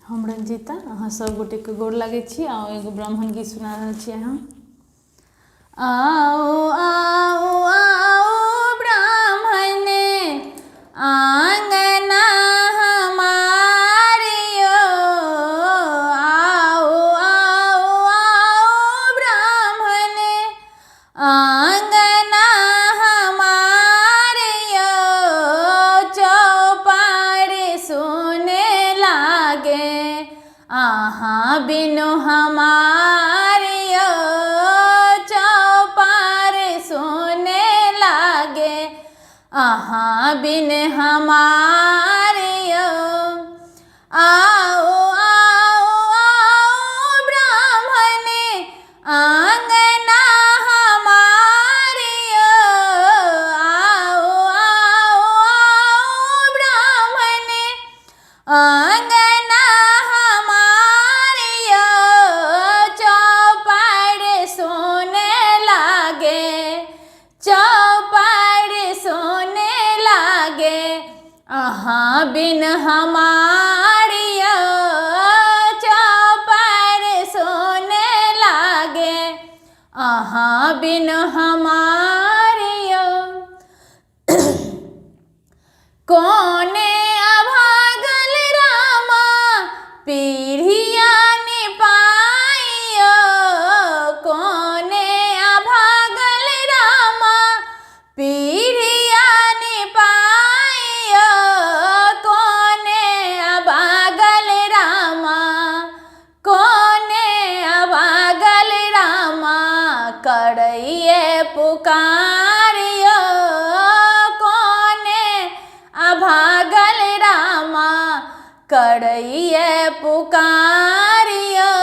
हम रंजीता अहाँ सब गोटे के गोर लागै छी आ एगो ब्राह्मण गीत सुना रहल छी हम। आओ आओ आओ ब्राह्मण आंगना हमारियो, आओ आओ आओ ब्राह्मण आंगना हमारियो, चौपाड़ सुने लागे आहाँ बिनु हमारियो, चौपार सुने लागे आहाँ बिन हमारियो। आओ आओ आओ ब्राह्मण आंगना हमारियो, आओ आओ आओ ब्राह्मण आंगना हमारियो, चौपाड़ सोने लागे चौपाड़ सोने लागे आहाँ बिन हमारियो, चौपाड़ सोने लागे आहाँ बिन हमारियो। कोने अभागल रामा पीढ़िया निपाइयो, कोने अभागल रामा पीढ़िया निपाइयो, कोने अभागल रामा कोने अभागल रामा करइए पुकारियो, कोने अभागल रामा करइए पुकारियो।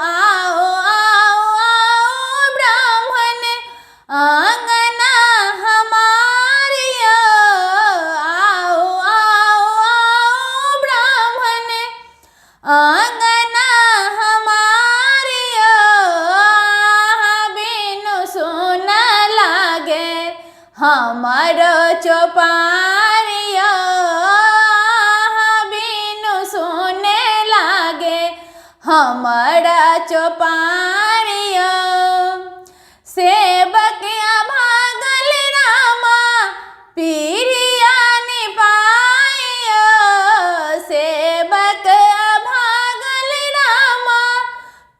आओ आओ आओ ब्राह्मण आंगना हमारियो, आओ आओ आओ ब्राह्मण आंगना हमारियो, आहाँ बिनु सुन लागे हमारो चौपारियो, आहाँ बिनु सुने लागे हमारा चौपारियो। सेवक अभागल रामा पीढ़िया निपाइयो, सेवक अभागल रामा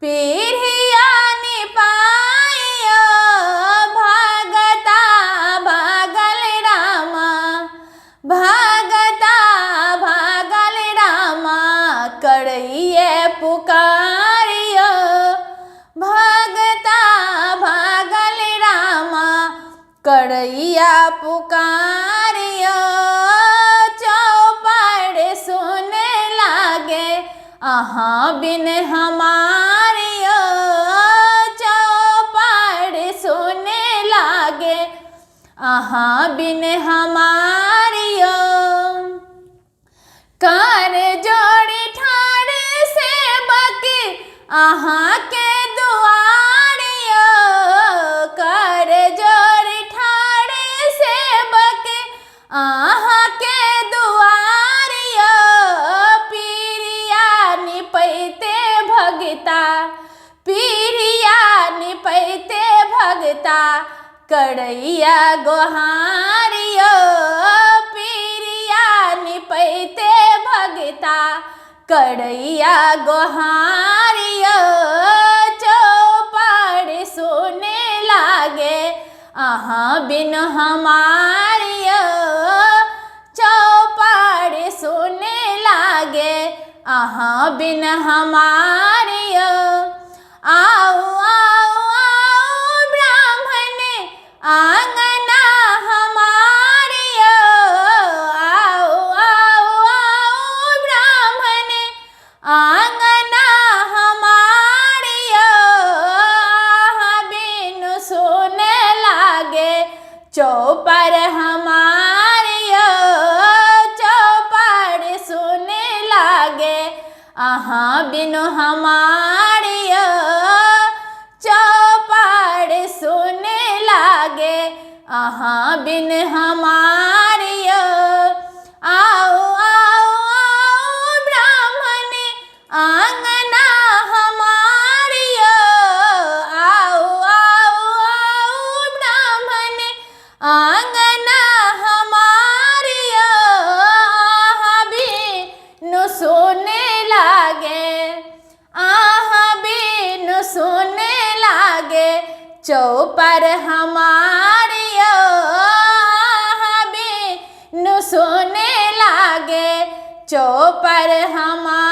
पीढ़िया निपाइयो, भागता भागल रामा भागता भागल रामा करइए पुकारियो, भागता भागल रामा करइया पुकारियो, चौपाड़ सुने लागे आहाँ बिन हमारियो, चौपाड़ सुने लागे आहाँ बिन हमारियो। कर जोड़ी ठाड़ सेवक आहाँ के दुआरियो, कर जोड़ी ठाड़ सेवक आहाँ के दुआरियो, पीरिया निपैते भगता पीरिया निपैते भगता करइया गोहारियो, पीरिया निपैते भगता करइया गोहारियो, चौपाड़ सुने लागे आहाँ बिन हमारियो, चौपाड़ सुने लागे आहाँ बिन हमारियो। आओ आओ आओ ब्राह्मण आंगना हमारियो, आओ आओ आओ ब्राह्मण आंगना हमारियो, आहाँ बिनु सुने लागे चौपाड़ हमारियो, चौपाड़ सुने लागे आहाँ बिनु हमारियो, चौपाड़ सुने लागे आहाँ बिन हमारियो। आओ आओ आओ ब्राह्मण आंगना हमारियो बिनु सोने लागे, बिनु सोने लागे, चौपर हमारियो बिनु सोने लागे, चौपर हमार